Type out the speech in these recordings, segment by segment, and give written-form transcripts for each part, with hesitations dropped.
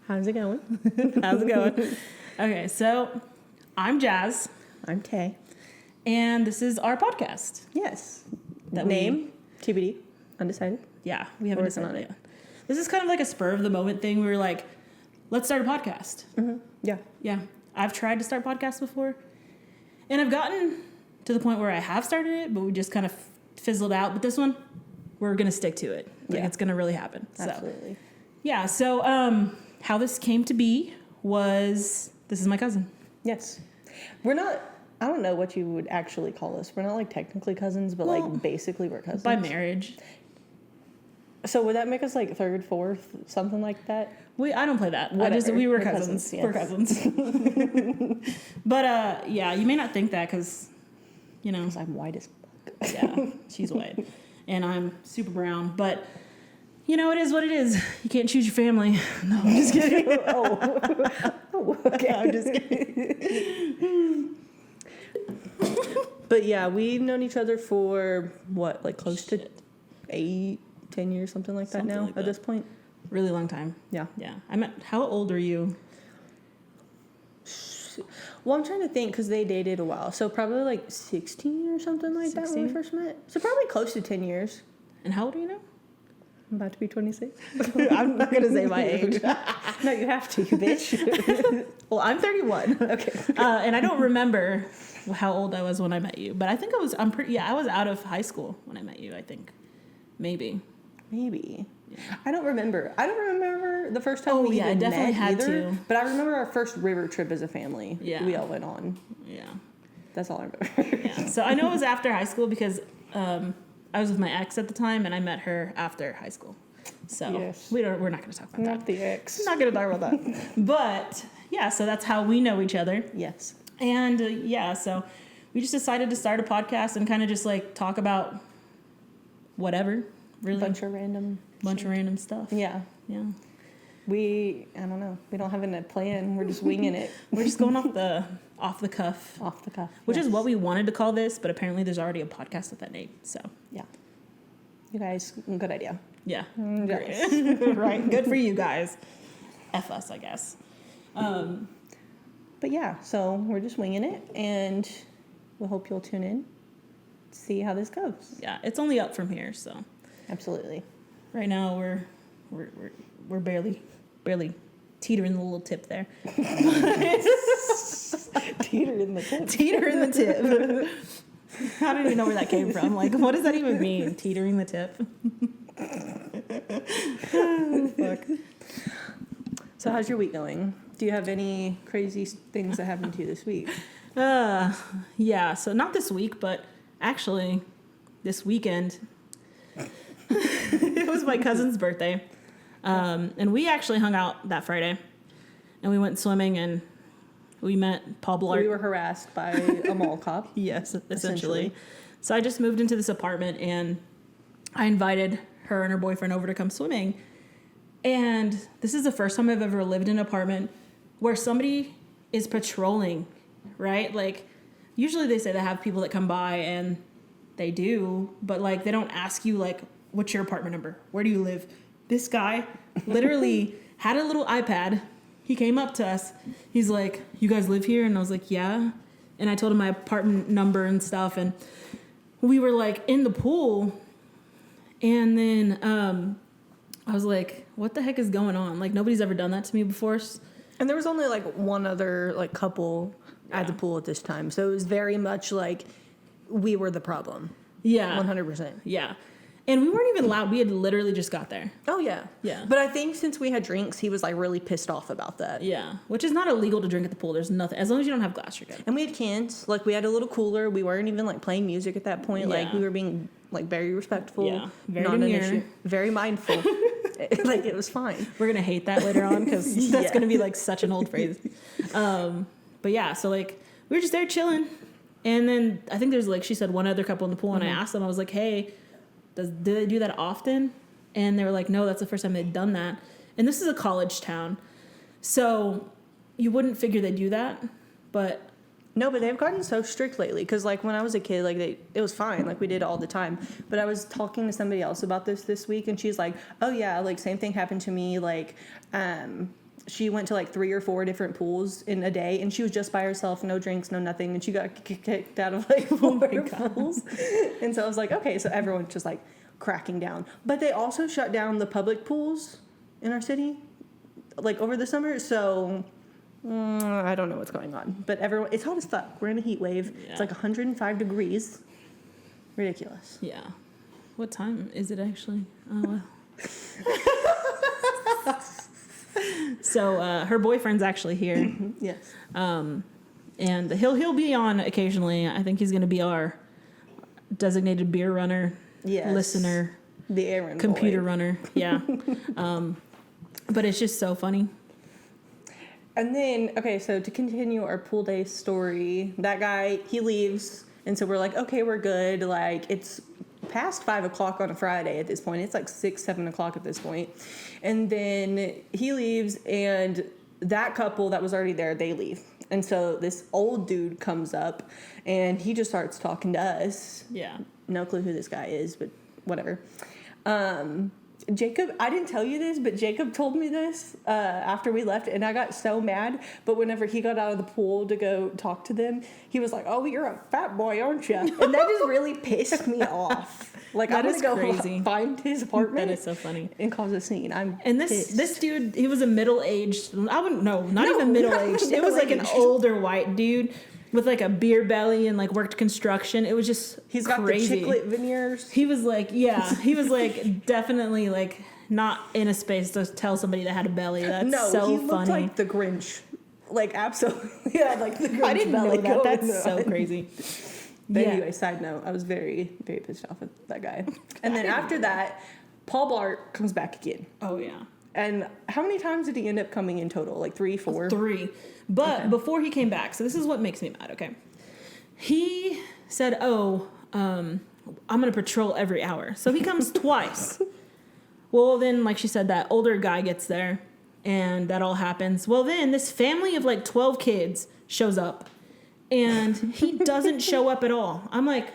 How's it going? How's it going? Okay, so I'm Jazz, I'm Tay. and this is our podcast. Yes. That Name? TBD. Undecided. Yeah, we haven't We're working decided on it. yet. This is kind of like a spur of the moment thing. We were like, let's start a podcast. Mm-hmm. Yeah. Yeah, I've tried to start podcasts before, and I've gotten to the point where I have started it, but we just kind of fizzled out. But this one, we're gonna stick to it. Like, Yeah. it's gonna really happen. Absolutely. So yeah. So how this came to be was this is my cousin. Yes. We're not, I don't know what you would actually call us. We're not like technically cousins, but Well, like basically we're cousins. By marriage. So would that make us like third, fourth, something like that? I don't play that. Whatever. We were We're cousins. cousins, yes. We're cousins. But yeah, you may not think that because, you know, Because I'm white as fuck. yeah, she's white and I'm super brown. But you know, it is what it is. You can't choose your family. No, I'm just kidding. Oh, okay. I'm just kidding. But yeah, we've known each other for what, like close to Shit. 8, 10 years, something like that Something now like at that. this point. Really long time. Yeah. Yeah. How old are you? Well, I'm trying to think because they dated a while. So probably like 16 or something like that when we 16? first met. So probably close to 10 years. And how old are you now? I'm about to be 26. I'm not gonna say my age. No, you have to, you bitch. Well, I'm 31. Okay. And I don't remember how old I was when I met you, but I think I was out of high school when I met you, I think. Maybe. Maybe. Yeah. I don't remember. I don't remember the first time we yeah, I even definitely met had either. to. But I remember our first river trip as a family. Yeah. We all went on. Yeah. That's all I remember. Yeah. So I know it was after high school because I was with my ex at the time and I met her after high school. So Yes. we're not going to talk about Not that. the ex. Not going to talk about that. But yeah, so that's how we know each other. Yes. And yeah, so we just decided to start a podcast and kind of just like talk about whatever, really. Bunch of random stuff. Yeah. Yeah. I don't know. We don't have a plan. We're just winging it. We're just going off the cuff, Off the cuff. which is Yes. what we wanted to call this, but apparently there's already a podcast with that name. So Yeah. You guys, good idea. yeah, Yes. great. Right, good for you guys. F us, I guess. But yeah, so we're just winging it, and we hope you'll tune in, see how this goes. Yeah, it's only up from here. So Absolutely. right now we're barely teetering the little tip there. Teeter in the tip. Teeter in the tip. I don't even know where that came from. Like, what does that even mean? Teetering the tip. Oh, fuck. So how's your week going? Do you have any crazy things that happened to you this week? Yeah. So not this week, but actually, this weekend. It was my cousin's birthday, and we actually hung out that Friday, and we went swimming and we met Paul Blart. We were harassed by a mall cop. Yes, essentially. Essentially. So I just moved into this apartment and I invited her and her boyfriend over to come swimming. And this is the first time I've ever lived in an apartment where somebody is patrolling, right? Like, usually they say they have people that come by and they do, but like they don't ask you like, what's your apartment number? Where do you live? This guy literally had a little iPad. He came up to us. He's like, you guys live here? And I was like, yeah. And I told him my apartment number and stuff. And we were like in the pool. And then I was like, what the heck is going on? Like, nobody's ever done that to me before. And there was only like one other like couple at the pool at this time. So it was very much like we were the problem. Yeah. 100%. Yeah. And we weren't even loud. We had literally just got there. Oh, yeah. Yeah. But I think since we had drinks, he was like really pissed off about that. Yeah. Which is not illegal to drink at the pool. There's nothing. As long as you don't have glass, you're good. And we had cans. Like, we had a little cooler. We weren't even like playing music at that point. Like, Yeah. we were being like very respectful. Yeah. Very not an demure. issue. Very mindful. Like, it was fine. We're going to hate that later on because that's Yeah. going to be like such an old phrase. But yeah, so like we were just there chilling. And then I think there's like, she said one other couple in the pool. And I asked them, I was like, hey, do they do that often? And they were like, no, that's the first time they'd done that. And this is a college town. So you wouldn't figure they do that. But No, but they've gotten so strict lately. Because, like, when I was a kid, like, it was fine. Like, we did it all the time. But I was talking to somebody else about this week, and she's like, oh, yeah, like, same thing happened to me. Like, she went to like 3 or 4 different pools in a day, and she was just by herself, no drinks, no nothing, and she got kicked out of like 4 pools. And so I was like, okay, so everyone's just like cracking down. But they also shut down the public pools in our city, like over the summer. So I don't know what's going on. But everyone, it's hot as fuck. We're in a heat wave. Yeah. It's like 105 degrees. Ridiculous. Yeah. What time is it actually? Oh, well. So her boyfriend's actually here, Yes. and he'll be on occasionally. I think he's going to be our designated beer runner, Yes. listener, The Aaron computer boy. runner. Yeah. But it's just so funny. And then, okay, so to continue our pool day story, that guy, he leaves. And so we're like, okay, we're good. Like, it's past 5 o'clock on a Friday at this point. It's like 6, 7 o'clock at this point. And then he leaves, and that couple that was already there, they leave. And so this old dude comes up, and he just starts talking to us. Yeah. No clue who this guy is, but whatever. Jacob, I didn't tell you this, but Jacob told me this after we left, and I got so mad. But whenever he got out of the pool to go talk to them, he was like, "Oh, you're a fat boy, aren't you?" And that just really pissed me off. Like, That I'm is gonna go crazy. find his apartment. That is so funny. And cause a scene. And pissed. this dude, he was a middle-aged, I wouldn't know, not even middle-aged. It was like an middle-aged. older white dude with like a beer belly and like worked construction. It was just He's got crazy. the chiclet veneers. He was like, yeah, he was like definitely like not in a space to tell somebody that had a belly. That's No, so he funny. looked like the Grinch. Like, absolutely. Yeah, like the Grinch I didn't belly know that. going That's so on. crazy. But Yeah. anyway, side note, I was very, very pissed off at that guy. And then after that, Paul Blart comes back again. Oh yeah. And how many times did he end up coming in total? Like 3, 4? 3. But Okay. before he came back, so this is what makes me mad, okay? He said, I'm going to patrol every hour. So he comes twice. Well, then, like she said, that older guy gets there, and that all happens. Well, then, this family of like 12 kids shows up, and he doesn't show up at all. I'm like,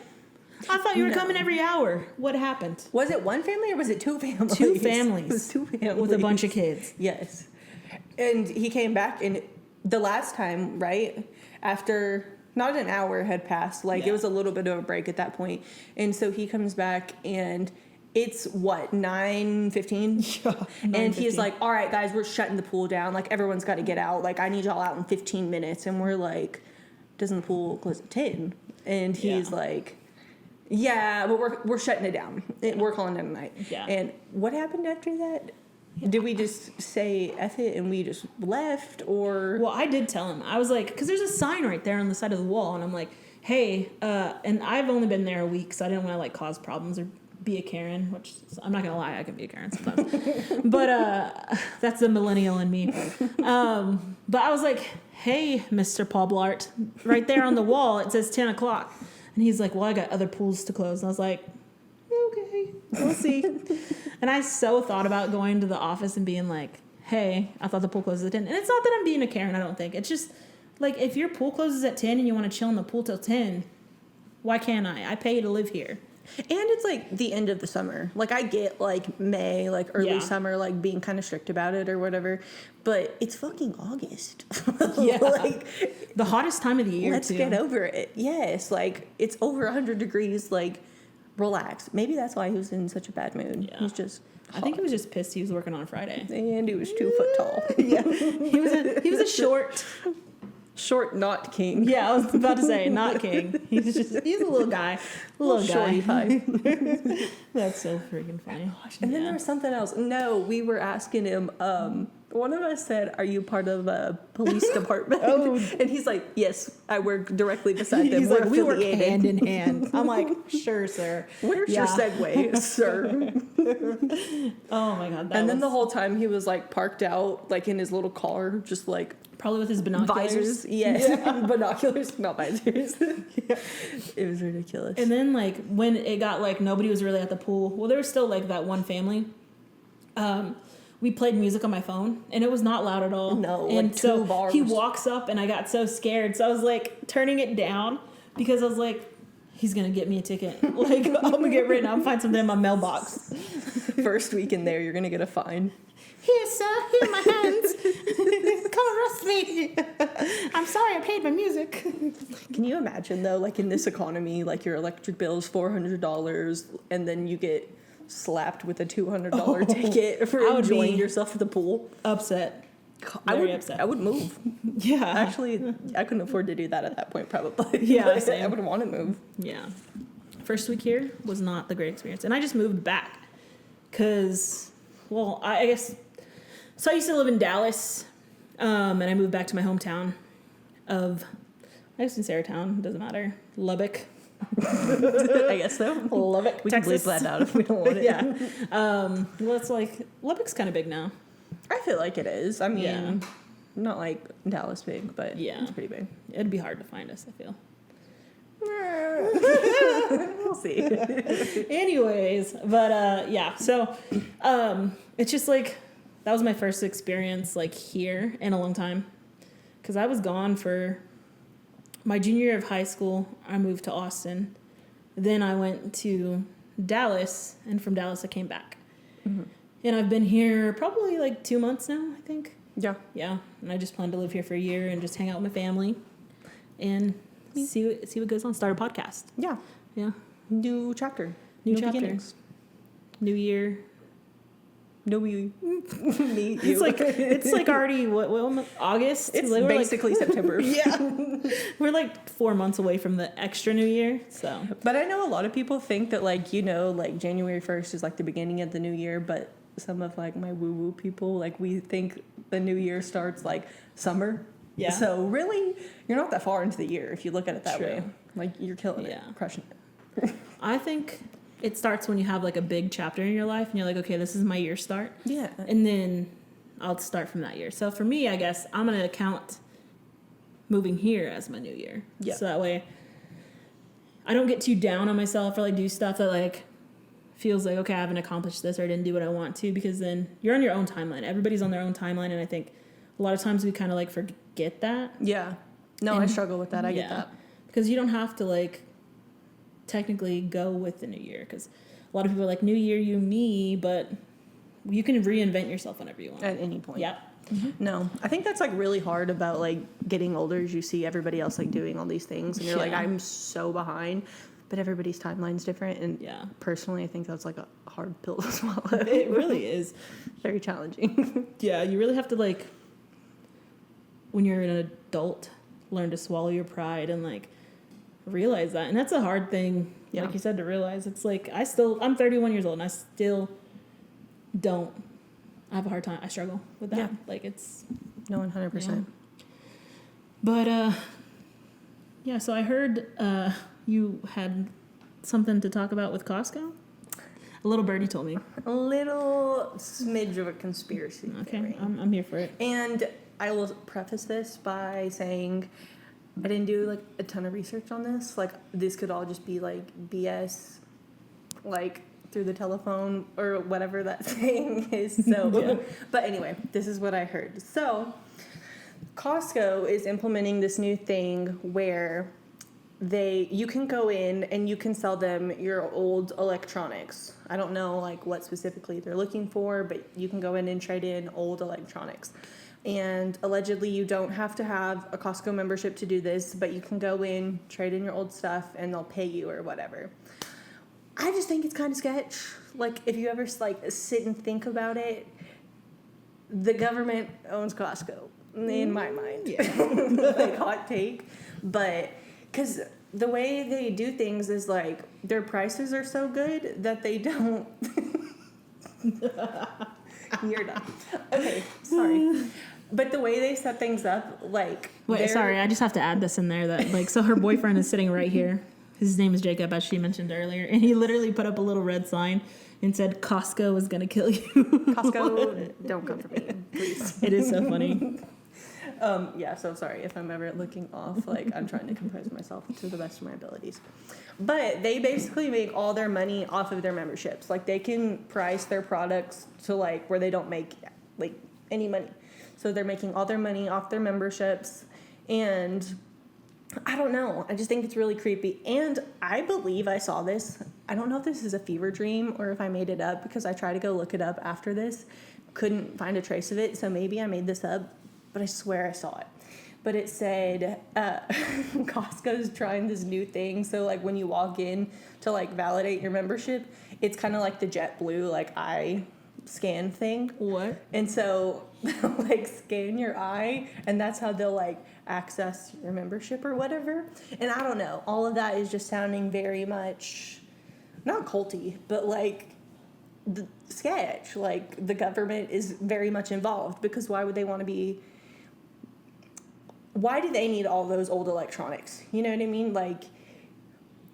I thought you were No. coming every hour. What happened? Was it one family or was it 2 families? 2 families. It was 2 families. With a bunch of kids. Yes. And he came back, and the last time, right, after not an hour had passed, like Yeah. it was a little bit of a break at that point. And so he comes back, and it's what, 9:15? Yeah, And he's 9:15. like, all right, guys, we're shutting the pool down. Like, everyone's got to get out. Like, I need y'all out in 15 minutes. And we're like, doesn't the pool close at 10? And he's Yeah. like, yeah, but we're shutting it down. We're calling it a night. Yeah. And what happened after that? Did we just say F it and we just left, or? Well, I did tell him. I was like, because there's a sign right there on the side of the wall, and I'm like, hey, and I've only been there a week, so I didn't want to like cause problems or be a Karen, which I'm not gonna lie, I can be a Karen sometimes. But that's the millennial in me. But I was like, hey, Mr. Paul Blart, right there on the wall it says 10 o'clock, and he's like, well, I got other pools to close, and I was like, okay, we'll see. And I so thought about going to the office and being like, hey, I thought the pool closes at 10. And it's not that I'm being a Karen, I don't think. It's just, like, if your pool closes at 10 and you want to chill in the pool till 10, why can't I? I pay to live here. And it's like the end of the summer. Like, I get like May, like early Yeah. summer, like being kind of strict about it or whatever, but it's fucking August. Yeah. Like, The hottest time of the year, let's too. get over it. Yes, like it's over 100 degrees. Like, relax. Maybe that's why he was in such a bad mood. Yeah. He's just. I think he was just pissed he was working on a Friday. And he was 2 foot tall. Yeah. He was a short. Short, not king. Yeah, I was about to say, not king. He's a little guy. Little Shorty guy. pie. That's so freaking funny. And then Yeah. there was something else. No, we were asking him. One of us said, "Are you part of a police department?" Oh. And he's like, "Yes, I work directly beside them. He's We're like, we work affiliated." hand in hand. I'm like, sure, sir. Where's your Yeah. segue, sir? Oh my god. That And then was the whole time he was like parked out, like in his little car, just like probably with his binoculars. visors. Yes, binoculars, not visors. It was ridiculous. And then like when it got like nobody was really at the pool. Well, there was still like that one family. We played music on my phone and it was not loud at all. No, and like so 2 bars. he walks up and I got so scared. So I was like turning it down because I was like, he's gonna get me a ticket. Like I'm gonna get written. I'm gonna find something in my mailbox. First week in there, you're gonna get a fine. Here, sir. Here are my hands. I'm sorry, I paid my music. Can you imagine though, like in this economy, like your electric bill is $400, and then you get slapped with a $200 ticket for I would enjoying be yourself at the pool? Upset. I Very would. upset. I would move. Yeah. Actually, I couldn't afford to do that at that point, probably. Yeah, But same. I would want to move. Yeah. First week here was not the great experience. And I just moved back because, well, I guess, so I used to live in Dallas, and I moved back to my hometown of, I guess in Saratown, doesn't matter, Lubbock. I guess so. Lubbock, We Texas. can bleep that out if we don't want it. Yeah. Well, it's like, Lubbock's kind of big now. I feel like it is. I mean, Yeah. not like Dallas big, but Yeah. it's pretty big. It'd be hard to find us, I feel. We'll see. Anyways, but yeah, so it's just like that was my first experience like here in a long time because I was gone for my junior year of high school. I moved to Austin, then I went to Dallas, and from Dallas I came back, and I've been here probably like 2 months now, I think. Yeah. Yeah, and I just plan to live here for a year and just hang out with my family and see what goes on. Start a podcast. Yeah. Yeah, New chapter. New chapter. beginnings. new year. No, me, you. It's like already what month? August. It's Like, we're basically September. yeah, we're like 4 months away from the extra new year. So But I know a lot of people think that like like January 1st is like the beginning of the new year, but some of like my woo woo people like we think the new year starts like summer. Yeah. So really, you're not that far into the year if you look at it that True. way. Like you're killing Yeah. it, crushing it. I think it starts when you have like a big chapter in your life and you're like, okay, this is my year start, Yeah. and then I'll start from that year. So for me, I guess I'm gonna count moving here as my new year. Yeah. So that way, I don't get too down on myself or like do stuff that like feels like, okay, I haven't accomplished this or I didn't do what I want to, because then you're on your own timeline. Everybody's on their own timeline, and I think a lot of times we kind of like forget that. Yeah. No, I And- struggle with that. I get Yeah. that. Because you don't have to like technically go with the new year, because a lot of people are like, new year, you me, but you can reinvent yourself whenever you want. At any point. Yep. No, I think that's like really hard about like getting older as you see everybody else like doing all these things and you're like, Yeah. I'm so behind, but everybody's timeline's different. And Yeah. personally, I think that's like a hard pill to swallow. It really is. Very challenging. Yeah, you really have to like, when you're an adult, learn to swallow your pride and like realize that. And that's a hard thing, Yeah. like you said, to realize. It's like I'm 31 years old and I still don't. I have a hard time. I struggle with that. Yeah. Like it's. No, 100%. But yeah. So I heard you had something to talk about with Costco. A little birdie told me. A little smidge of a conspiracy Okay, theory. I'm here for it. And I will preface this by saying I didn't do like a ton of research on this. Like this could all just be like BS, like through the telephone or whatever that saying is. So, Yeah. But anyway, this is what I heard. So Costco is implementing this new thing where you can go in and you can sell them your old electronics. I don't know like what specifically they're looking for, but you can go in and trade in old electronics. And allegedly you don't have to have a Costco membership to do this, but you can go in, trade in your old stuff, and they'll pay you or whatever. I just think it's kind of sketch. Like if you ever like sit and think about it, the government owns Costco in my mind. Yeah. Like hot take, but because the way they do things is like their prices are so good that they don't. You're done. Okay, sorry. But the way they set things up, like Wait, sorry, I just have to add this in there that like, so her boyfriend is sitting right here. His name is Jacob, as she mentioned earlier, and he literally put up a little red sign and said, "Costco is gonna kill you." Costco, don't come for me, please. It is so funny. Yeah, so sorry if I'm ever looking off. Like, I'm trying to compose myself to the best of my abilities. But they basically make all their money off of their memberships. Like, they can price their products to, like, where they don't make, like, any money. So they're making all their money off their memberships. And I don't know. I just think it's really creepy. And I believe I saw this. I don't know if this is a fever dream or if I made it up because I tried to go look it up after this. Couldn't find a trace of it. So maybe I made this up. But I swear I saw it. but it said Costco's trying this new thing. So like when you walk in to like validate your membership, it's kind of like the JetBlue like eye scan thing. What? And so like scan your eye, and that's how they'll like access your membership or whatever. And I don't know, all of that is just sounding very much not culty, but like the sketch. Like the government is very much involved, because why would they want to be? Why do they need all those old electronics? You know what I mean? Like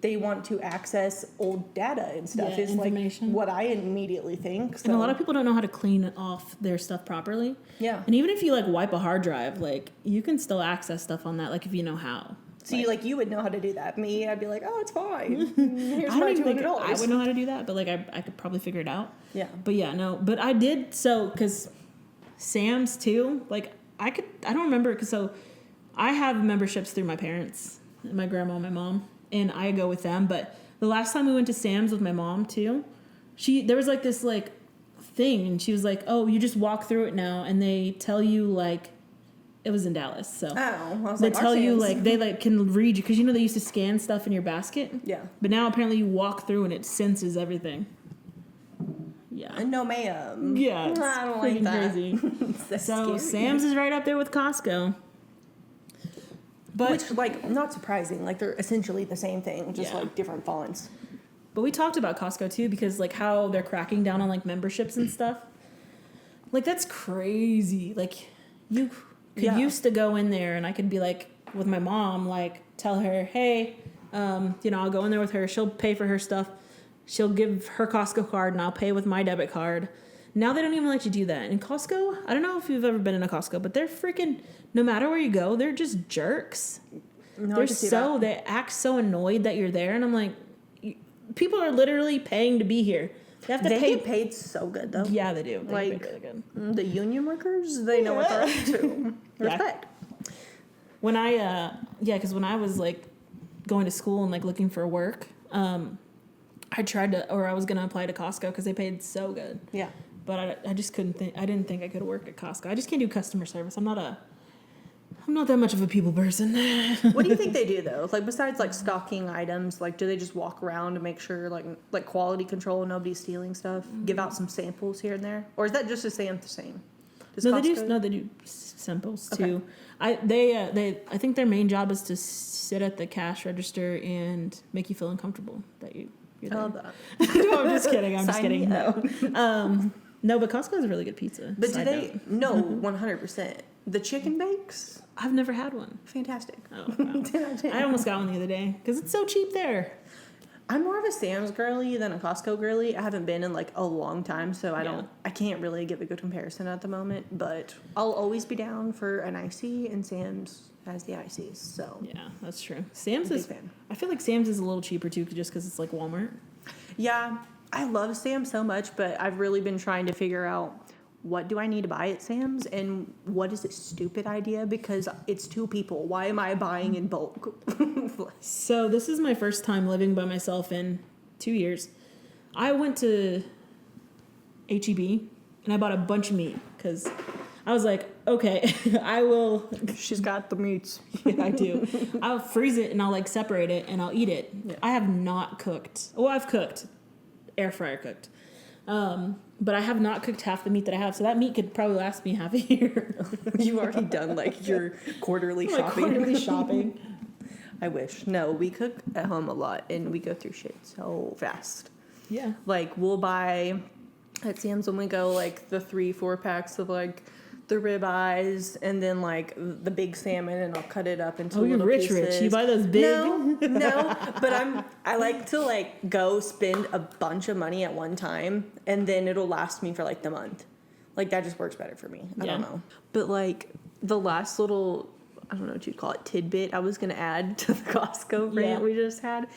they want to access old data and stuff. Yeah, is information. like what I immediately think. So. And a lot of people don't know how to clean off their stuff properly. Yeah. And even if you like wipe a hard drive, like you can still access stuff on that, like if you know how. See, like you would know how to do that. Me, I'd be like, oh, it's fine. Here's I my don't even think $200. I would know how to do that, but like I could probably figure it out. Yeah. But yeah, no. But I did because Sam's too. Like I don't remember because so I have memberships through my parents, my grandma, and my mom, and I go with them. But the last time we went to Sam's with my mom too, there was like this like thing, and she was like, "Oh, you just walk through it now, and they tell you like." It was in Dallas, so Oh, I was they like, tell you Sam's. like they like can read you because you know they used to scan stuff in your basket. Yeah. But now apparently you walk through and it senses everything. Yeah. No, ma'am. Yeah. It's I don't like freaking that. crazy. That's So scary. Sam's is right up there with Costco. But Which, like, not surprising. Like, they're essentially the same thing, just, Yeah. like, different fonts. but we talked about Costco too because like how they're cracking down on like memberships and stuff. Like that's crazy. Like you could Yeah. used to go in there and I could be like with my mom, like tell her, hey, I'll go in there with her. She'll pay for her stuff. She'll give her Costco card and I'll pay with my debit card. Now they don't even let you do that. And Costco, I don't know if you've ever been in a Costco, but they're freaking, no matter where you go, they're just jerks. No, I They're can see that. they act so annoyed that you're there. And I'm like, people are literally paying to be here. They have to They pay. get paid so good, though. Yeah, they do. They Like- get paid really good. The union workers, they know what they're up to. Yeah. Respect. When I, because when I was like going to school and like looking for work, I tried to, or I was gonna apply to Costco because they paid so good. Yeah. But I just couldn't think. I didn't think I could work at Costco. I just can't do customer service. I'm not that much of a people person. What do you think they do, though? Like, besides, like, stocking items, like, do they just walk around to make sure, like quality control, nobody's stealing stuff? Give out some samples here and there? Or is that just the same? Does No, Costco- they do samples Okay. too. I think their main job is to sit at the cash register and make you feel uncomfortable that you're I there. love that. No, I'm just kidding. I'm just Sign kidding. me up. No. No, but Costco has a really good pizza. But do Side they? note. No, 100%. The chicken bakes? I've never had one. Fantastic. Oh, wow. 10 out of 10. I almost got one the other day because it's so cheap there. I'm more of a Sam's girly than a Costco girly. I haven't been in like a long time, so I can't really give a good comparison at the moment, but I'll always be down for an icy, and Sam's has the ices, so Yeah, that's true. Sam's big is. fan. I feel like Sam's is a little cheaper too, just because it's like Walmart. Yeah, I love Sam's so much, but I've really been trying to figure out what do I need to buy at Sam's and what is a stupid idea because it's two people. Why am I buying in bulk? So this is my first time living by myself in 2 years. I went to HEB and I bought a bunch of meat because I was like, okay, I will. She's got the meats. Yeah, I do. I'll freeze it and I'll like separate it and I'll eat it. Yeah. I have not cooked. Well, I've cooked, air fryer cooked, but I have not cooked half the meat that I have. So that meat could probably last me half a year. You've already done like your quarterly Like shopping. quarterly shopping. I wish. No, we cook at home a lot and we go through shit so fast. Yeah. Like we'll buy at Sam's when we go like the 3-4 packs of like the ribeyes and then like the big salmon and I'll cut it up into Oh, you're little rich, pieces. rich. You buy those big. No, but I like to like go spend a bunch of money at one time and then it'll last me for like the month. Like that just works better for me. I don't Yeah. know. But like the last little, I don't know what you'd call it, tidbit I was going to add to the Costco rant Yeah. we just had.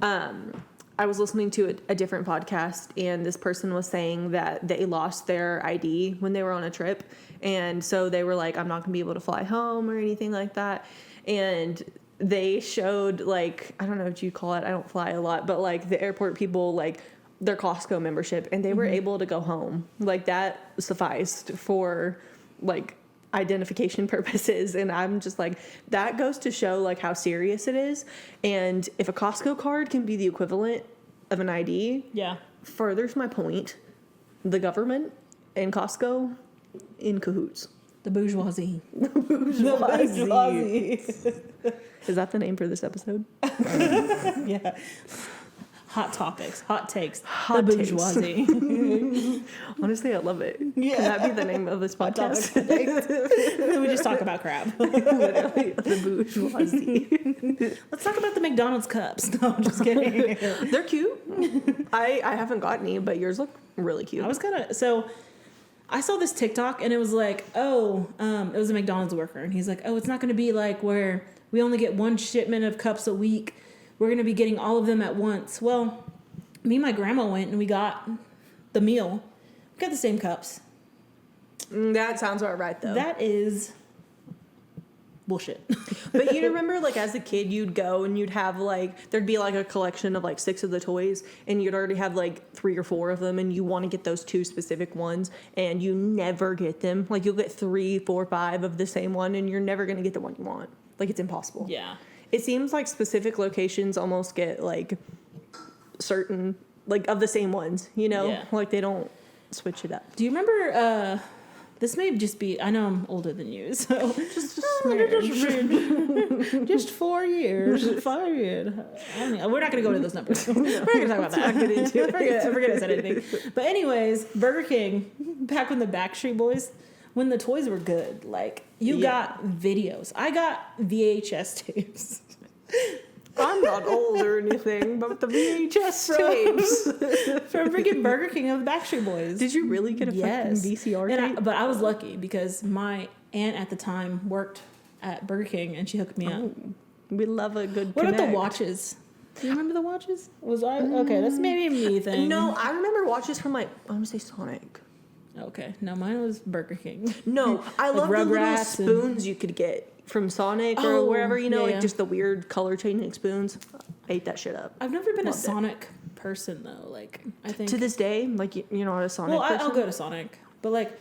I was listening to a different podcast and this person was saying that they lost their ID when they were on a trip. And so they were like, I'm not going to be able to fly home or anything like that. And they showed like, I don't know what you call it. I don't fly a lot, but like the airport people, like their Costco membership and they were able to go home. Like that sufficed for like identification purposes, and I'm just like, that goes to show like how serious it is. And if a Costco card can be the equivalent of an ID, Yeah. furthers my point. The government and Costco in cahoots. The bourgeoisie. Bourgeoisie. Is that the name for this episode? Yeah. Hot topics, hot takes, Hot the takes. bourgeoisie. Honestly, I love it. Yeah. Can that be the name of this Hot podcast? Then we just talk about crap. Literally, the bourgeoisie. Let's talk about the McDonald's cups. No, I'm just kidding. They're cute. I haven't got any, but yours look really cute. I was I saw this TikTok and it was like, it was a McDonald's worker and he's like, it's not going to be like where we only get one shipment of cups a week. We're going to be getting all of them at once. Well, me and my grandma went and we got the meal. We got the same cups. That sounds about right, though. That is bullshit. But you remember, like, as a kid, you'd go and you'd have, like, there'd be, like, a collection of, like, 6 of the toys, and you'd already have, like, 3 or 4 of them, and you want to get those 2 specific ones, and you never get them. Like, you'll get 3, 4, 5 of the same one, and you're never going to get the one you want. Like, it's impossible. Yeah. It seems like specific locations almost get, like, certain, like, of the same ones, you know? Yeah. Like, they don't switch it up. Do you remember, this may just be, I know I'm older than you, so just 4 years, 5 years. I mean, we're not going to go into those numbers. We're not going to talk about that. Forget I said anything. But anyways, Burger King, back when the Backstreet Boys, when the toys were good, like, you got videos. I got VHS tapes. I'm not old or anything, but the VHS tapes. From freaking Burger King of the Backstreet Boys. Did you really get a fucking VCR tape? But I was lucky because my aunt at the time worked at Burger King and she hooked me up. We love a good What about connect. the watches? Do you remember the watches? Was I okay? That's maybe a me thing. No, I remember watches from, like, I want to say Sonic. Okay, no, mine was Burger King. No, I love the little Rugrats and- spoons you could get from Sonic or wherever, you know, yeah, like yeah. just the weird color changing spoons. I ate that shit up. I've never been Loved a it. Sonic person though. Like I think To this day, like, you're not a Sonic well, person? I'll go to Sonic, but like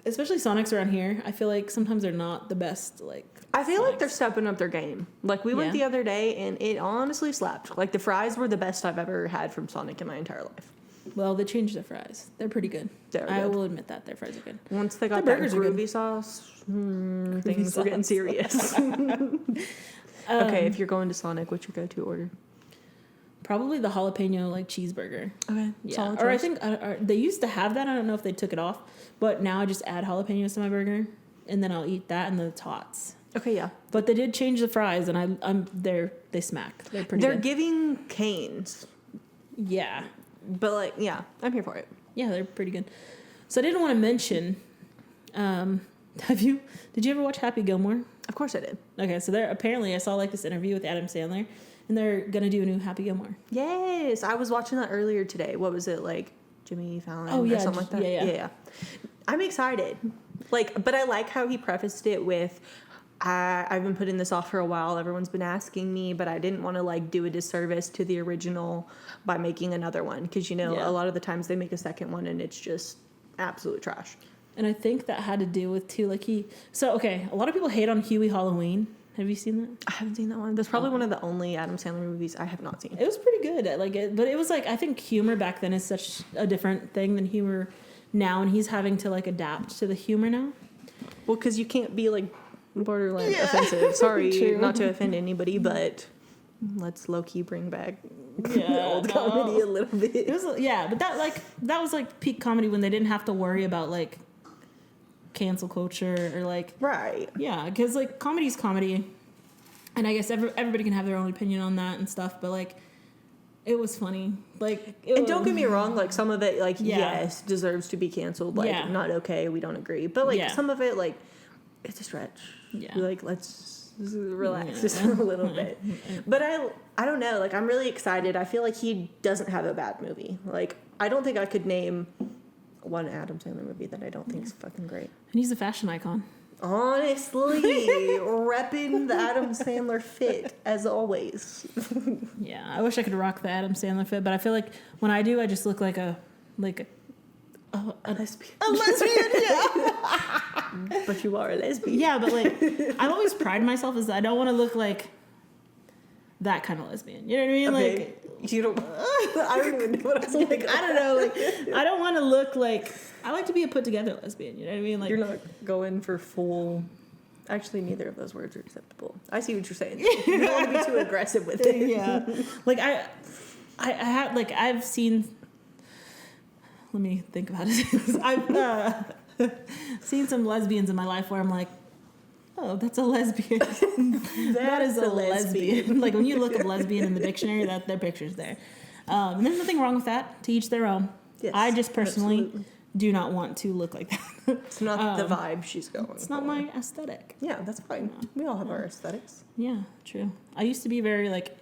especially Sonics around here, I feel like sometimes they're not the best. Like I feel like Sonics. they're stepping up their game. Like, we went Yeah. the other day, and it honestly slapped. Like, the fries were the best I've ever had from Sonic in my entire life. Well, they changed their fries. They're pretty good. They're I good. will admit that their fries are good. Once they got The that burgers are good. groovy sauce, things were getting sauce. serious. Okay, if you're going to Sonic, what's your go-to order? Probably the jalapeno like cheeseburger. Okay, Yeah, solid or I choice. think they used to have that. I don't know if they took it off, but now I just add jalapenos to my burger, and then I'll eat that and the tots. Okay, yeah. But they did change the fries, and they smack. They're pretty They're good. giving canes, Yeah, but, like, yeah, I'm here for it. yeah, they're pretty good. So I didn't want to mention. Did you ever watch Happy Gilmore? Of course I did. Okay, so there apparently I saw like this interview with Adam Sandler, and they're gonna do a new Happy Gilmore. Yes, I was watching that earlier today. What was it, like, Jimmy Fallon Oh, yeah, or something like that? yeah. I'm excited. Like, but I like how he prefaced it with, I've been putting this off for a while. Everyone's been asking me, but I didn't want to, like, do a disservice to the original by making another one. Because, you know, Yeah. a lot of the times they make a second one and it's just absolute trash. And I think that had to do with too, like a lot of people hate on Huey Halloween. Have you seen that? I haven't seen that one. That's probably one of the only Adam Sandler movies I have not seen. It was pretty good. But it was like I think humor back then is such a different thing than humor now, and he's having to like adapt to the humor now. Well, because you can't be, like, borderline offensive. Sorry, True. not to offend anybody, but let's low-key bring back Yeah, old no. comedy a little bit. It was but that was like peak comedy when they didn't have to worry about like cancel culture or like Right. yeah, because like comedy's comedy, and I guess everybody can have their own opinion on that and stuff, but like it was funny. Like And don't get me wrong, like, some of it, like, Yeah. yes, deserves to be canceled. Like, Yeah. not okay, we don't agree. But, like, Yeah. some of it, like, it's a stretch. Yeah. Like, let's relax Yeah. just a little bit. But I don't know. Like, I'm really excited. I feel like he doesn't have a bad movie. Like, I don't think I could name one Adam Sandler movie that I don't think is fucking great. and he's a fashion icon. Honestly, repping the Adam Sandler fit, as always. Yeah, I wish I could rock the Adam Sandler fit, but I feel like when I do, I just look like a A lesbian. lesbian. Yeah. But you are a lesbian. Yeah, but like, I've always prided myself as I don't want to look like that kind of lesbian. You know what I mean? Okay. Like, You don't. I don't even know what I was going like, I don't know. Like, I don't want to look like. I like to be a put together lesbian. You know what I mean? Like, You're not going for full. Actually, neither of those words are acceptable. I see what you're saying. You don't want to be too aggressive with it. Yeah. Like I have like I've seen. Let me think about it. I've seen some lesbians in my life where I'm like, oh, that's a lesbian. That is a lesbian. Like when you look up lesbian in the dictionary, that their picture's there. And there's nothing wrong with that. To each their own. Yes, I just personally absolutely. do not want to look like that. It's not the vibe she's going. It's not my aesthetic. Yeah, that's fine. We all have our aesthetics. Yeah, true. I used to be very like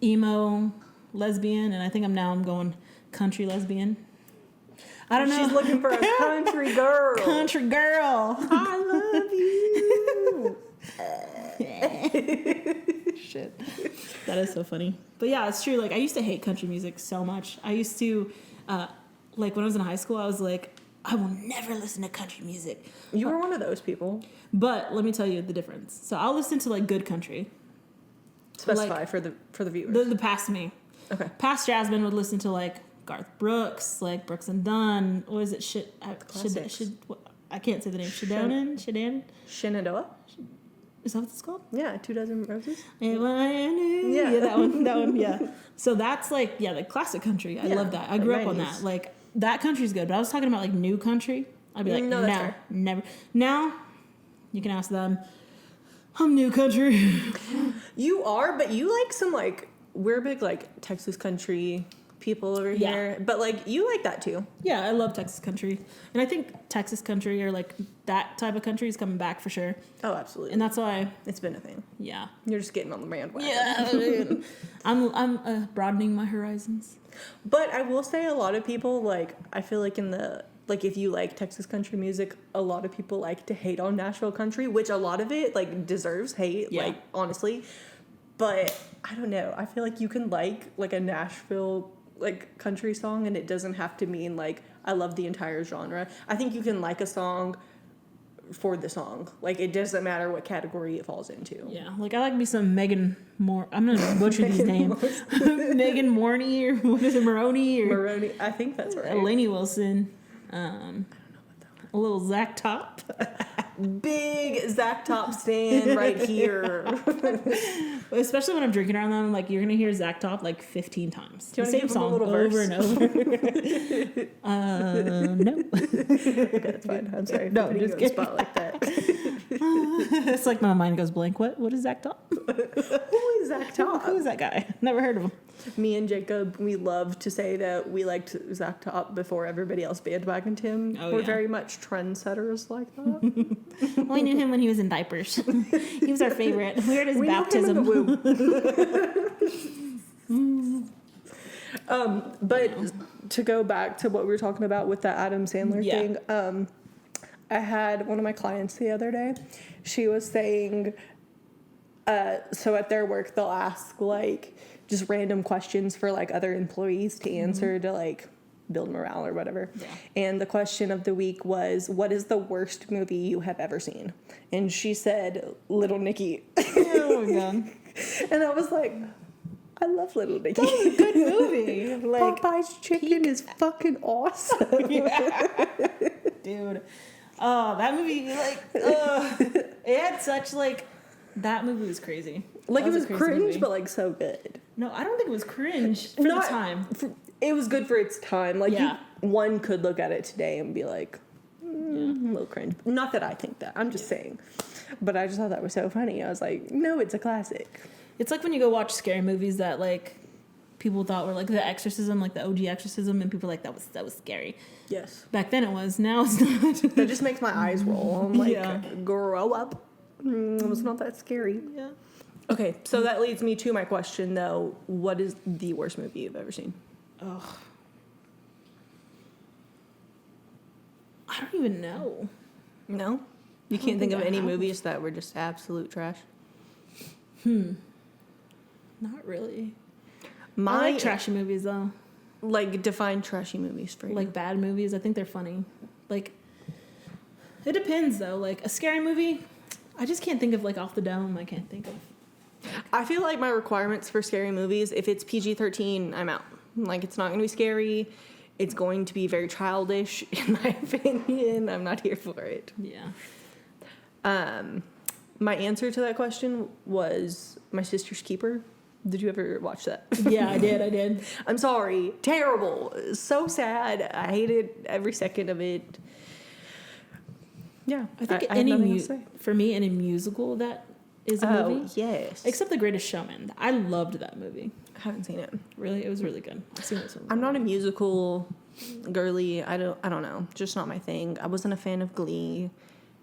emo lesbian, and I think I'm going country lesbian. I don't know. She's looking for a country girl. Country girl. I love you. Shit. That is so funny. But yeah, it's true. Like I used to hate country music so much. I used to, like when I was in high school, I was like, I will never listen to country music. You were one of those people. But let me tell you the difference. So I'll listen to like good country. Specify Like, for the viewers. The past me. Okay. Past Jasmine would listen to like Garth Brooks, like Brooks and Dunn. What is it? Classics. I can't say the name. Shadan? Shenandoah? Is that what it's called? Yeah, 2 Dozen Roses. Yeah, that one. Yeah. So that's like classic country. I Yeah, love that. I like grew up on 90s. that. Like that country's good. But I was talking about like new country. I'd be like, No, no, that's fair. never. Now, you can ask them. I'm new country. You are, but you like some like we're big like Texas country people over Yeah. here. But like you like that too. Yeah, I love Texas country, and I think Texas country or like that type of country is coming back for sure. Oh, absolutely. And that's why, It's been a thing. yeah, You're just getting on the bandwagon. yeah. I'm broadening my horizons. But I will say a lot of people like I feel like in the like if you like Texas country music, a lot of people like to hate on Nashville country, which a lot of it like deserves hate, Yeah. like honestly. But I don't know. I feel like you can like a Nashville like country song and it doesn't have to mean like I love the entire genre. I think you can like a song for the song. Like it doesn't matter what category it falls into. Yeah, like I like me some Megan Moore. I'm gonna butcher these names. Megan Morney or what is it, Maroney or Maroney, I think that's right. Lainey Wilson. A little Zach Top. Big Zach Top stand right here. Especially when I'm drinking around them, like you're gonna hear Zach Top like 15 times. Do you The wanna same give him a song little over verse? and over. No. Okay, that's fine. I'm sorry. No, for putting just you on the kidding. spot like that. It's like my mind goes blank. What is Zach Top? Who is Zach Top? Who is that guy? Never heard of him. Me and Jacob, we love to say that we liked Zach Top before everybody else bandwagoned him. Oh, We're yeah. very much trendsetters like that. Well, I knew him when he was in diapers. He was our favorite. We were at his We know him in baptism. the But to go back to what we were talking about with the Adam Sandler Yeah. thing, I had one of my clients the other day. She was saying, so at their work, they'll ask like just random questions for like other employees to answer to like build morale or whatever. Yeah. And the question of the week was, what is the worst movie you have ever seen? And she said, Little Nicky. Oh my god. And I was like, I love Little Nicky. Good movie. Like, Popeye's chicken is fucking awesome. dude. Oh, that movie, like, it had such, like, that movie was crazy. Like That it was a crazy cringe, movie. but like so good. No, I don't think it was cringe for the Not- time. It was good for its time. Like Yeah. one could look at it today and be like, a little cringe. Not that I think that. I'm just saying. But I just thought that was so funny. I was like, no, it's a classic. It's like when you go watch scary movies that, like, people thought were, like, The Exorcism, like the OG Exorcism, and people were like, that was scary. Yes. Back then it was. Now it's not. That just makes my eyes roll. I'm like, Yeah. grow up. It was not that scary. Yeah. Okay, so that leads me to my question, though. What is the worst movie you've ever seen? Ugh. I don't even know. No? You don't can't think think of I any have. movies that were just absolute trash? Not really. My, I like trashy movies, though. Like, define trashy movies for you. Like bad movies. I think they're funny. Like, It depends though. Like a scary movie, I just can't think of like off the dome. I can't think of. I feel like my requirements for scary movies, if it's PG-13, I'm out. Like, it's not going to be scary. It's going to be very childish, in my opinion. I'm not here for it. Yeah. My answer to that question was My Sister's Keeper. Did you ever watch that? Yeah, I did. I'm sorry. Terrible. So sad. I hated every second of it. Yeah. I think I have nothing else to say. for me, any musical that is a movie. Yes. Except The Greatest Showman. I loved that movie. I haven't seen it. Really, it was really good. I've seen it so I'm not a musical girly. I don't know. Just not my thing. I wasn't a fan of Glee.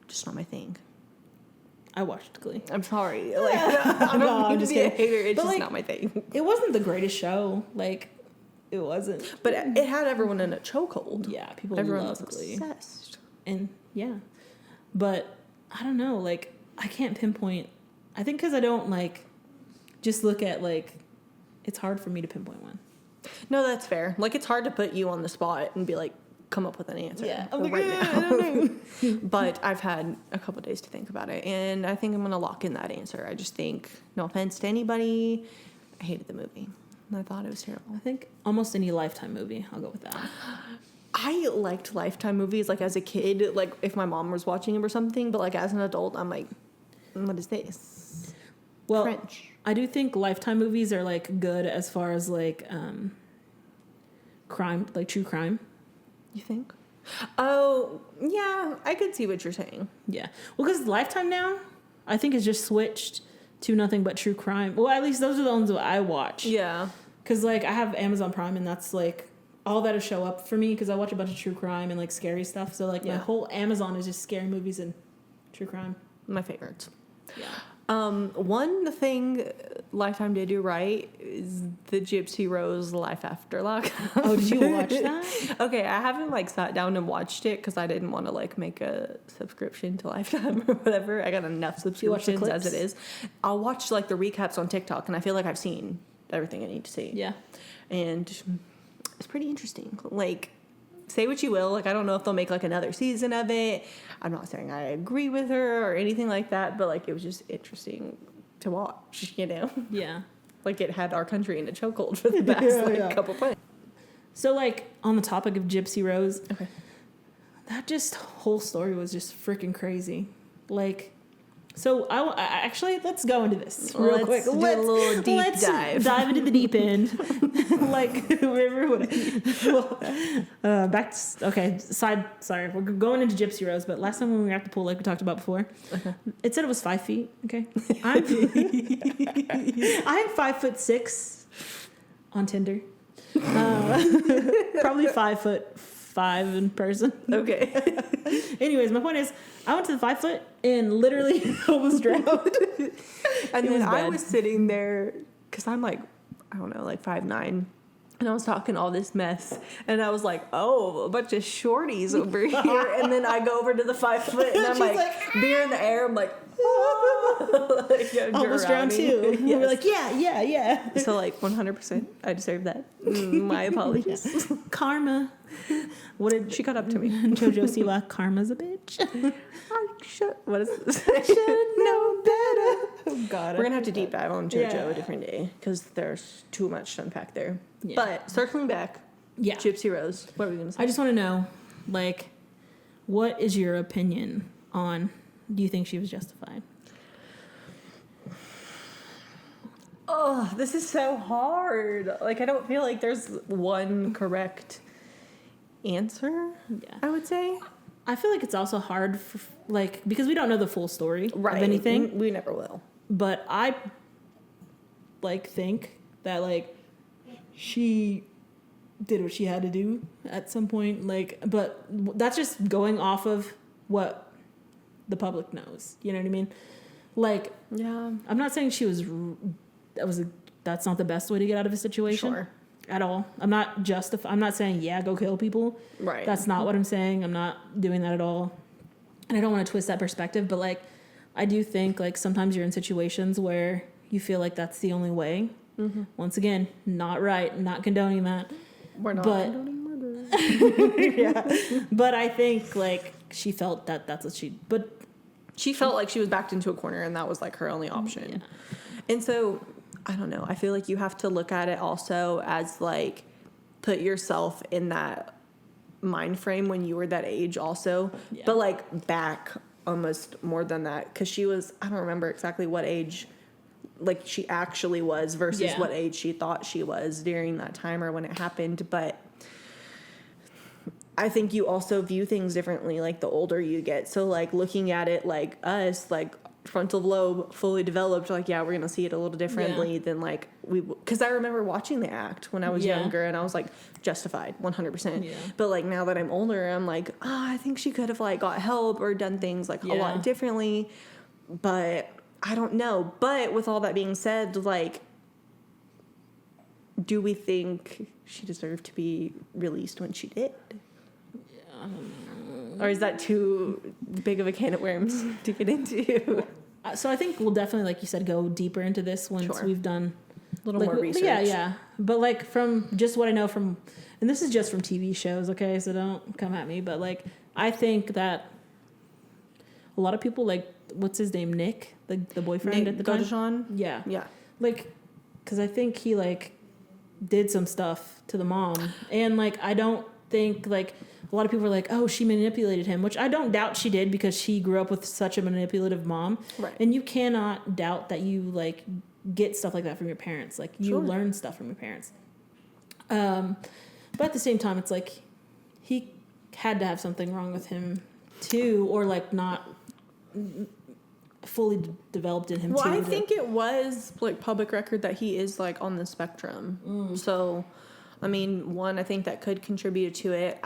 Just not my thing. I watched Glee. I'm sorry. Like, I don't mean to be a hater. It's But, just like, not my thing. It wasn't the greatest show. Like, it wasn't. But it had everyone in a chokehold. Yeah, people Everyone love was Glee. obsessed. And yeah, but I don't know. Like, I can't pinpoint. I think because I don't like just look at like. It's hard for me to pinpoint one. No, that's fair. Like, it's hard to put you on the spot and be like, come up with an answer. Yeah, I'm like, right I now. don't know. But I've had a couple days to think about it, and I think I'm gonna lock in that answer. I just think, no offense to anybody, I hated the movie. I thought it was terrible. I think almost any Lifetime movie. I'll go with that. I liked Lifetime movies, like, as a kid, like, if my mom was watching them or something, but, like, as an adult, I'm like, what is this? Well, French. I do think Lifetime movies are like good as far as like crime, like true crime. You think? Oh, yeah, I could see what you're saying. Yeah. Well, because Lifetime now, I think, has just switched to nothing but true crime. Well, at least those are the ones that I watch. Yeah. Because, like, I have Amazon Prime, and that's, like, all that'll show up for me because I watch a bunch of true crime and, like, scary stuff. So, like, my Yeah. whole Amazon is just scary movies and true crime. My favorites. Yeah. One thing Lifetime did do right is the Gypsy Rose Life After Lock. Oh, did you watch that? Okay, I haven't like sat down and watched it because I didn't want to like make a subscription to Lifetime or whatever. I got enough watch the subscriptions as it clips? is. I'll watch like the recaps on TikTok, and I feel like I've seen everything I need to see. Yeah. And it's pretty interesting. Like, say what you will, like, I don't know if they'll make like another season of it. I'm not saying I agree with her or anything like that, but like it was just interesting to watch, you know? Yeah. Like, it had our country in a chokehold for the past couple months. So, like, on the topic of Gypsy Rose, Okay. that just whole story was just freaking crazy. Like, so I actually, let's go into this real Let's quick. do a little deep let's dive. dive into the deep end. Like, remember back to, okay, sorry, we're going into Gypsy Rose, but last time when we were at the pool, like we talked about before, it said it was 5 feet, okay? I'm 5'6" on Tinder. Probably 5'5" in person. Okay. Anyways, my point is, I went to the 5 foot and literally almost drowned. And It then was I bad. was sitting there, because I'm like, I don't know, like 5'9". And I was talking all this mess, and I was like, "Oh, a bunch of shorties over here." And then I go over to the 5 foot, and I'm She's like, like, beer in the air. I'm like, "Ah." Like, I'm Almost drowned drowning. too. We were Yes. like, yeah. So like 100%, I deserve that. My apologies. Karma. What did She got up to me. JoJo Siwa? Karma's a bitch. What is this? Should know better. Oh God. We're gonna have to deep dive on JoJo Yeah. a different day because there's too much to unpack there. Yeah. But circling back, Yeah. Gypsy Rose. What were we gonna say? I just want to know, like, what is your opinion on? Do you think she was justified? Oh, this is so hard. Like, I don't feel like there's one correct answer. Yeah. I would say. I feel like it's also hard for, like, because we don't know the full story Right. of anything. We never will. But I like think that like she did what she had to do at some point, like, but that's just going off of what the public knows, you know what I mean? Like, Yeah. I'm not saying that's not the best way to get out of a situation. Sure. At all. I'm not saying go kill people. Right. That's not what I'm saying. I'm not doing that at all. And I don't want to twist that perspective, but like I do think like sometimes you're in situations where you feel like that's the only way. Mm-hmm. Once again, not right, not condoning that. We're not but- condoning murder. Yeah. But I think like she felt that that's what but she felt like she was backed into a corner and that was like her only option. And so I don't know, I feel like you have to look at it also as like put yourself in that mind frame when you were that age also, but like back almost more than that, because she was, I don't remember exactly what age like she actually was versus what age she thought she was during that time or when it happened. But I think you also view things differently like the older you get. So like looking at it like us, like frontal lobe fully developed, like we're gonna see it a little differently than like we, because I remember watching The Act when I was younger and I was like justified 100%. But like now that I'm older, I'm like, I think she could have like got help or done things like a lot differently, but I don't know. But with all that being said, like, do we think she deserved to be released when she did? Or is that too big of a can of worms to get into? So I think we'll definitely, like you said, go deeper into this once we've done a little more research. Yeah. But like from just what I know from, and this is just from TV shows, okay? So don't come at me. But like, I think that a lot of people, like, what's his name? Nick, the boyfriend Nick at the time? Godeshan? Yeah. Yeah. Like, because I think he like did some stuff to the mom. And like, I don't think like, a lot of people are like, oh, she manipulated him, which I don't doubt she did because she grew up with such a manipulative mom. Right. And you cannot doubt that you like get stuff like that from your parents. Like you learn stuff from your parents. But at the same time, it's like he had to have something wrong with him too, or like not fully developed in him too. Well, I think it was like public record that he is like on the spectrum. So, I mean, one, I think that could contribute to it.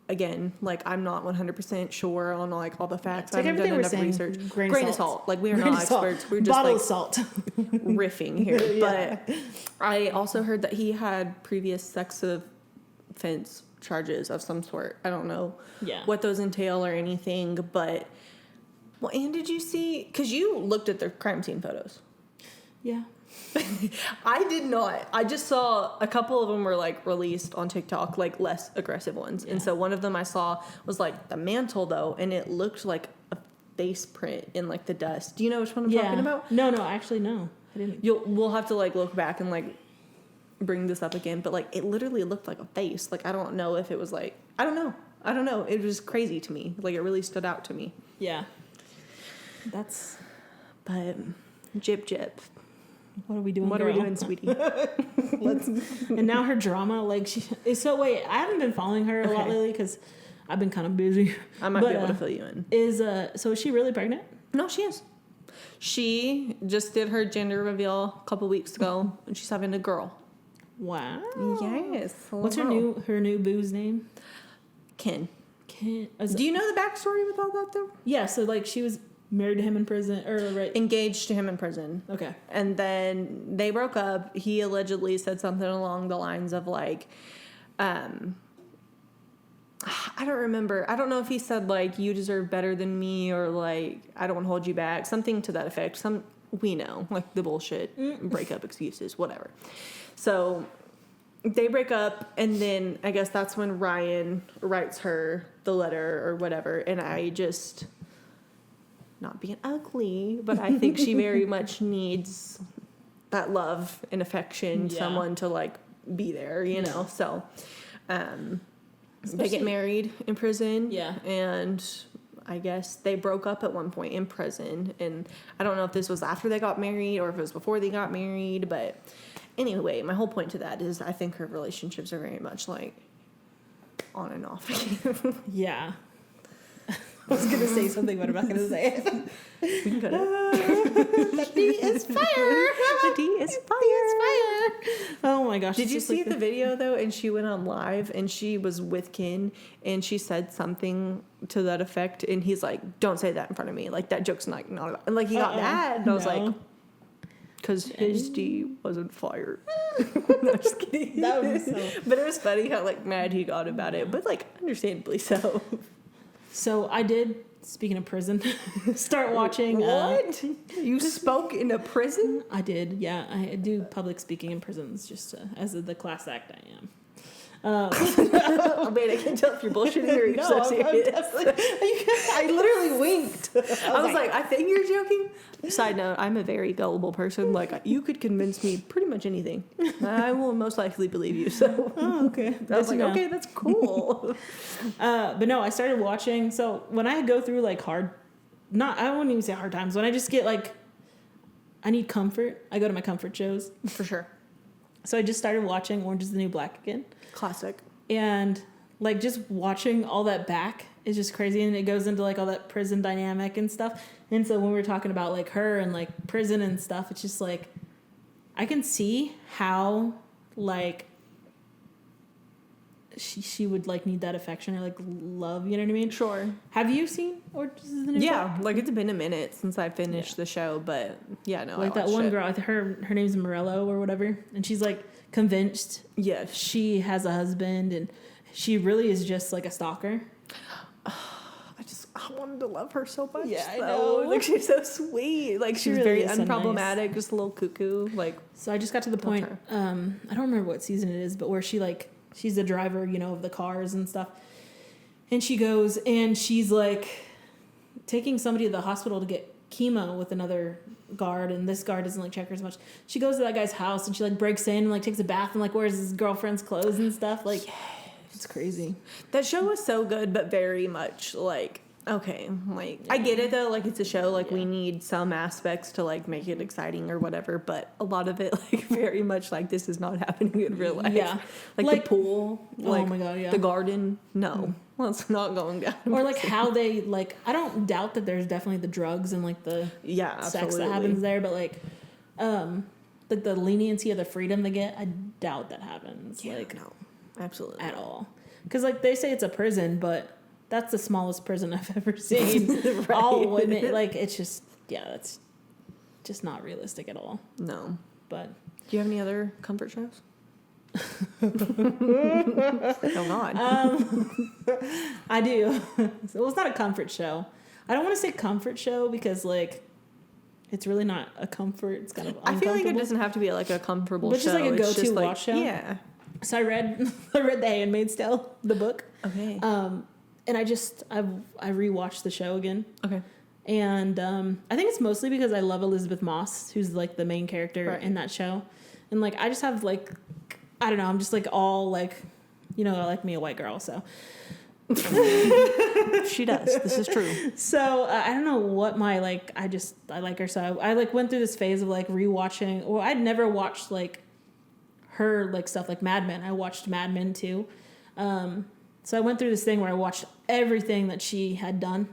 Again, like I'm not 100% sure on like all the facts. I haven't done enough research. Grain of salt. Like we're not experts. We're just bottle like of salt riffing here. But I also heard that he had previous sex offense charges of some sort. I don't know what those entail or anything. But well, and did you see? Because you looked at the crime scene photos. Yeah. I did not. I just saw a couple of them were like released on TikTok, like less aggressive ones. And so one of them I saw was like the mantle though, and it looked like a face print in like the dust. Do you know which one I'm talking about? No, actually no. I didn't. We'll have to like look back and like bring this up again, but like it literally looked like a face. Like I don't know if it was like I don't know. It was crazy to me. Like it really stood out to me. Yeah. But Jip. What are we doing? What are we doing, sweetie? And now her drama, like so. Wait, I haven't been following her a lot lately because I've been kind of busy. I might be able to fill you in. So is she really pregnant? No, she is. She just did her gender reveal a couple weeks ago, and she's having a girl. Wow. Yes. What's her new boo's name? Ken. Do you know the backstory with all that though? Yeah. So like she was married to him in prison, or right? Engaged to him in prison. Okay. And then they broke up. He allegedly said something along the lines of like, I don't remember. I don't know if he said like, you deserve better than me, or like, I don't want to hold you back. Something to that effect. We know, like the bullshit breakup excuses, whatever. So they break up, and then I guess that's when Ryan writes her the letter or whatever. And I just, not being ugly, but I think she very much needs that love and affection, someone to like be there, you know? So, they get married in prison. Yeah. And I guess they broke up at one point in prison. And I don't know if this was after they got married or if it was before they got married. But anyway, my whole point to that is I think her relationships are very much like on and off. Yeah. I was going to say something, but I'm not going to say it. We can cut it. The D is fire. The D is fire. Oh my gosh. Did you see the video though? And she went on live and she was with Ken and she said something to that effect. And he's like, don't say that in front of me. Like that joke's not and like he got mad. And I was like, because his D wasn't fired. No, just kidding. That was But it was funny how like mad he got about it. But like understandably so. So I did, speaking of prison, start watching. What? You spoke in a prison? I did, yeah. I do public speaking in prisons just as the class act I Oh man, I can't tell if you're bullshitting or you're so serious. I literally winked. I was like, I think you're joking. Side note, I'm a very gullible person. Like, you could convince me pretty much anything. I will most likely believe you. So, oh, okay. I was like, okay, that's cool. But no, I started watching. So when I go through like I wouldn't even say hard times. When I just get like, I need comfort, I go to my comfort shows. For sure. So I just started watching Orange is the New Black again. Classic. And like just watching all that back is just crazy. And it goes into like all that prison dynamic and stuff. And so when we were talking about like her and like prison and stuff, it's just like, I can see how like she would like need that affection or like love, you know what I mean? Sure. Have you seen Orange is the New Black? Like it's been a minute since I finished the show, but yeah, no. Like that one girl, her name's Morello or whatever, and she's like convinced she has a husband, and she really is just like a stalker. I wanted to love her so much. Yeah, I know. Like she's so sweet. Like she's really very is so unproblematic, nice. just a little cuckoo. Like So I just got to the point. her. I don't remember what season it is, but where she's the driver, of the cars and stuff, and she goes and she's like taking somebody to the hospital to get chemo with another guard, and this guard doesn't like check her as much. She goes to that guy's house and she like breaks in and like takes a bath and like wears his girlfriend's clothes and stuff. Like it's crazy. that show was so good, but very much like. Okay, like I get it though, like it's a show, like we need some aspects to like make it exciting or whatever, but a lot of it like very much like this is not happening in real life. Yeah. Like Like- the pool, like oh my God, yeah. the garden, no. Well, it's not going down. Or like how they like, I don't doubt that there's definitely the drugs and like the yeah, sex absolutely. that happens there, but like the leniency of the freedom they get, I doubt that happens. Yeah, like no, absolutely at all. Because like they say it's a prison, but that's the smallest prison I've ever seen. Right. All women, like it's just that's just not realistic at all. No. But Do you have any other comfort shows? Oh God. I do. Well, it's not a comfort show. I don't want to say comfort show because like it's really not a comfort. It's kind of I feel like it uncomfortable. doesn't have to be like a comfortable But show. just like a It's go-to just, like, watch show? Yeah. So I read The Handmaid's Tale, the book. Okay. And I rewatched the show again. Okay. And I think it's mostly because I love Elizabeth Moss, who's like the main character Right. in that show. And like I just have like, I don't know, I'm just like all like, I like me a white girl. So She does. This is true. So I don't know what my like. I like her. So I like went through this phase of like rewatching. Well, I'd never watched like her like stuff like Mad Men. I watched Mad Men too. So I went through this thing where I watched everything that she had done,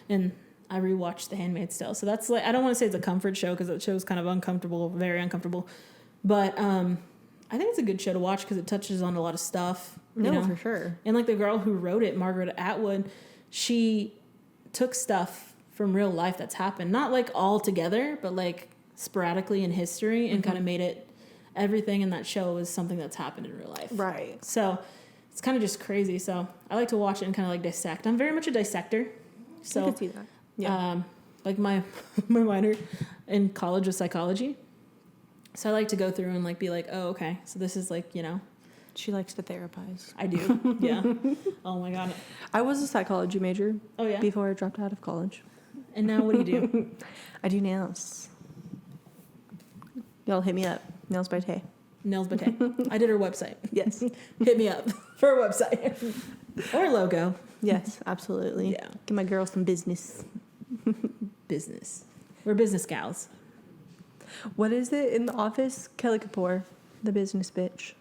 and I rewatched The Handmaid's Tale. So that's like I don't want to say it's a comfort show because that show's kind of uncomfortable, very uncomfortable. But I think it's a good show to watch because it touches on a lot of stuff. No, for sure. And like the girl who wrote it, Margaret Atwood, she took stuff from real life that's happened, not like all together, but like sporadically in history, and kind of made it everything in that show is something that's happened in real life. Right. So it's kind of just crazy. So I like to watch it and kind of like dissect. I'm very much a dissector. So I can see that. Yeah. like my minor in college was psychology. So I like to go through and like be like, oh, okay, so this is like, She likes to therapize. I do. Yeah. Oh my God. I was a psychology major Oh yeah. before I dropped out of college. And now what do you do? I do nails. Y'all hit me up. Nails by Tay. Nails Bate. I did her website. Yes. Hit me up for a website or logo. Yes, absolutely. Yeah. Give my girl some business. Business. We're business gals. What is it in the office? Kelly Kapoor, the business bitch.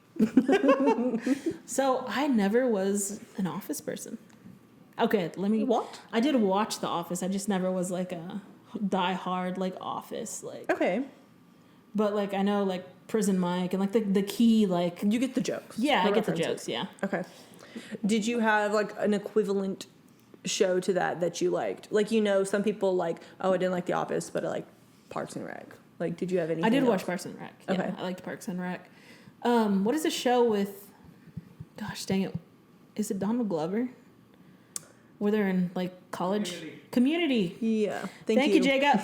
So I never was an office person. Okay, What? I did watch The Office. I just never was like a die-hard like Office like. Okay. But like I know like Prison Mike and like the key like. You get the jokes. Yeah, I get the references. jokes. Yeah. Okay. Did you have like an equivalent show to that you liked? Like some people like, oh, I didn't like The Office, but I like Parks and Rec. Like, did you have anything? I did else? watch Parks and Rec. Yeah, Okay. I liked Parks and Rec. What is the show with? Gosh, dang it! Is it Donald Glover? Where they're in like college Community. Yeah. Thank you, Jacob.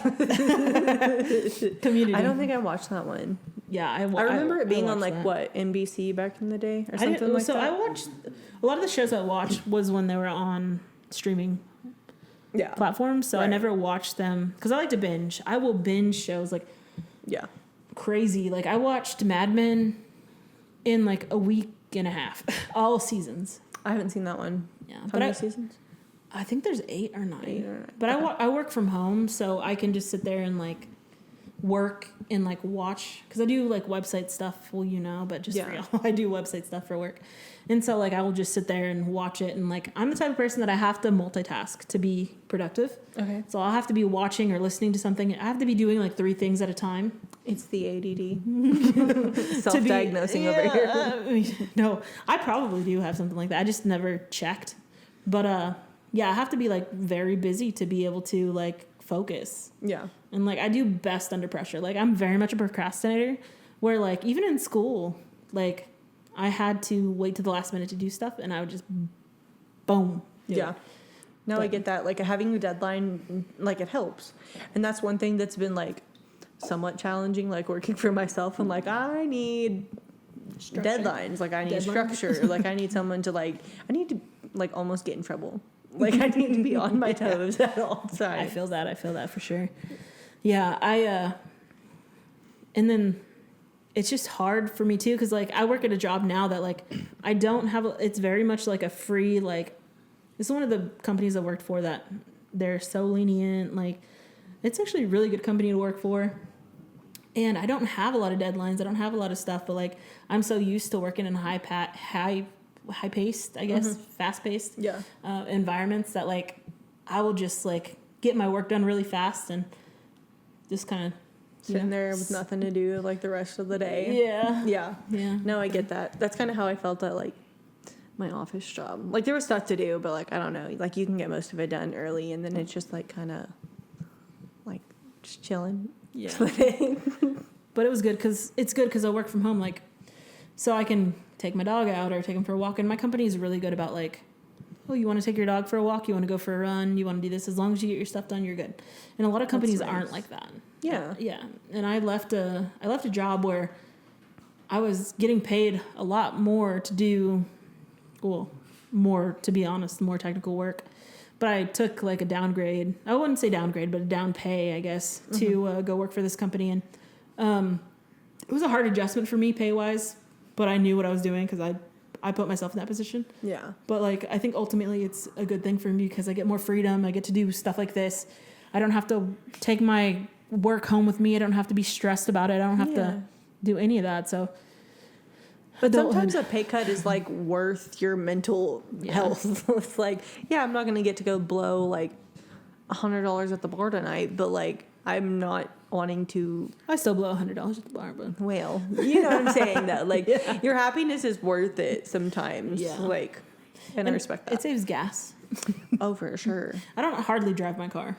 Community. I don't think I watched that one. Yeah, I remember it being on watched like that. what, NBC back in the day or I something didn't, like so that. I watched a lot of the shows I watched was when they were on streaming Yeah. platforms. So I Right. never watched them because I like to binge. I will binge shows like Yeah. crazy. Like I watched Mad Men in like a week and a half, all seasons. I haven't seen that one. Yeah, How but many seasons? I think there's 8 or 9. 8 or 9. But Okay. I work from home, so I can just sit there and like work and like watch because I do like website stuff. Well, you know, but just Yeah. real, I do website stuff for work, and so like I will just sit there and watch it. And like I'm the type of person that I have to multitask to be productive. Okay. So I'll have to be watching or listening to something. I have to be doing like 3 things at a time. It's the ADD. Self-diagnosing over here. No, I probably do have something like that. I just never checked. But yeah, I have to be like very busy to be able to like focus. Yeah. And like I do best under pressure. Like I'm very much a procrastinator where like even in school, like I had to wait to the last minute to do stuff and I would just boom. do Yeah. it. No, I But- get that. Like having a deadline, like it helps. And that's one thing that's been like somewhat challenging, like working for myself. I'm like, I need Structure. deadlines. Like I need Deadline. structure. Like I need someone to like, I need to like almost get in trouble. Like I need to be on my toes at all I times. feel that for sure. Yeah, and then it's just hard for me too cuz like I work at a job now that like I don't have it's very much like a free like this is one of the companies I worked for that they're so lenient, like it's actually a really good company to work for. And I don't have a lot of deadlines. I don't have a lot of stuff, but like I'm so used to working in high paced, I guess, fast paced Yeah. environments that like I will just like get my work done really fast and just kind of Sitting there with nothing to do like the rest of the day. Yeah. Yeah. Yeah. No, I get that. That's kind of how I felt at like my office job. Like there was stuff to do, but like I don't know, like you can get most of it done early, and then it's just like kind of like just chilling. Yeah. Splitting. But it was good because I work from home, like, so I can take my dog out or take him for a walk. And my company is really good about like, oh, you want to take your dog for a walk? You want to go for a run? You want to do this? As long as you get your stuff done, you're good. And a lot of companies nice. aren't like that. Yeah. Yeah. And I left a job where I was getting paid a lot more to do, well, more, to be honest, more technical work. But I took like a downgrade. I wouldn't say downgrade, but a down pay, I guess, to go work for this company. And it was a hard adjustment for me pay wise, but I knew what I was doing because I put myself in that position. Yeah. But like I think ultimately it's a good thing for me because I get more freedom. I get to do stuff like this. I don't have to take my work home with me. I don't have to be stressed about it. I don't have Yeah. to do any of that. So But adulthood. sometimes a pay cut is like worth your mental Yeah. health. It's like, yeah, I'm not gonna get to go blow like $100 at the bar tonight, but like I'm not wanting to I still blow $100 at the bar, but wail. You know what I'm saying? That like your happiness is worth it sometimes. Yeah. Like, and I respect that. it saves gas. Oh, for sure. I don't hardly drive my car.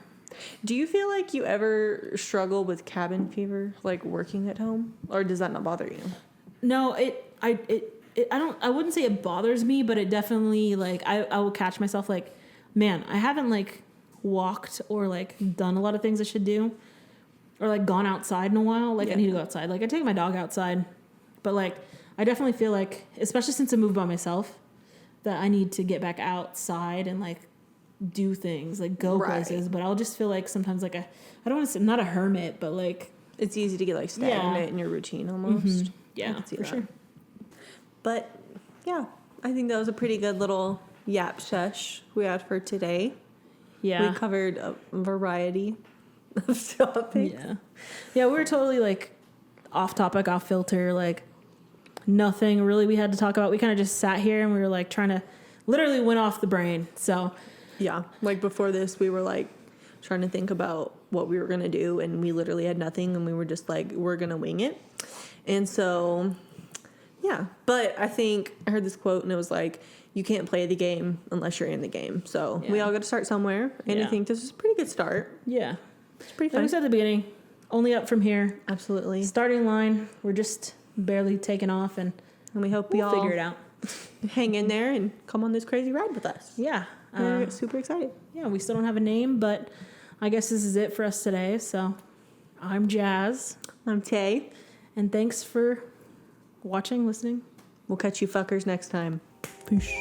Do you feel like you ever struggle with cabin fever, like working at home, or does that not bother you? No, I wouldn't say it bothers me, but it definitely like I will catch myself like, man, I haven't like walked or like done a lot of things I should do, or like gone outside in a while. Like I Yeah. need to go outside. Like I take my dog outside, but like I definitely feel like, especially since I moved by myself, that I need to get back outside and like do things, like go Right. places. But I'll just feel like sometimes like I don't want to say I'm not a hermit, but like It's easy to get like stagnant in your routine almost. I yeah, can see for that. sure. But yeah, I think that was a pretty good little yap sesh we had for today. Yeah. We covered a variety of topics. Yeah, we were totally like off topic, off filter, like nothing really we had to talk about. We kind of just sat here and we were like trying to literally went off the brain. So Yeah, like before this, we were like trying to think about what we were gonna do, and we literally had nothing, and we were just like, we're gonna wing it. And so, yeah. But I think I heard this quote, and it was like, you can't play the game unless you're in the game. So we Yeah. all got to start somewhere, and I Yeah. think this is a pretty good start. yeah, It's pretty like we fun. said at the beginning, only up from here. Absolutely. Starting line, we're just barely taking off, and And we hope we'll y'all figure it out. hang in there and come on this crazy ride with us. Yeah, We're super excited. yeah. We still don't have a name, but I guess this is it for us today. So I'm Jazz, I'm Tay. And thanks for watching, listening. We'll catch you fuckers next time. Peace.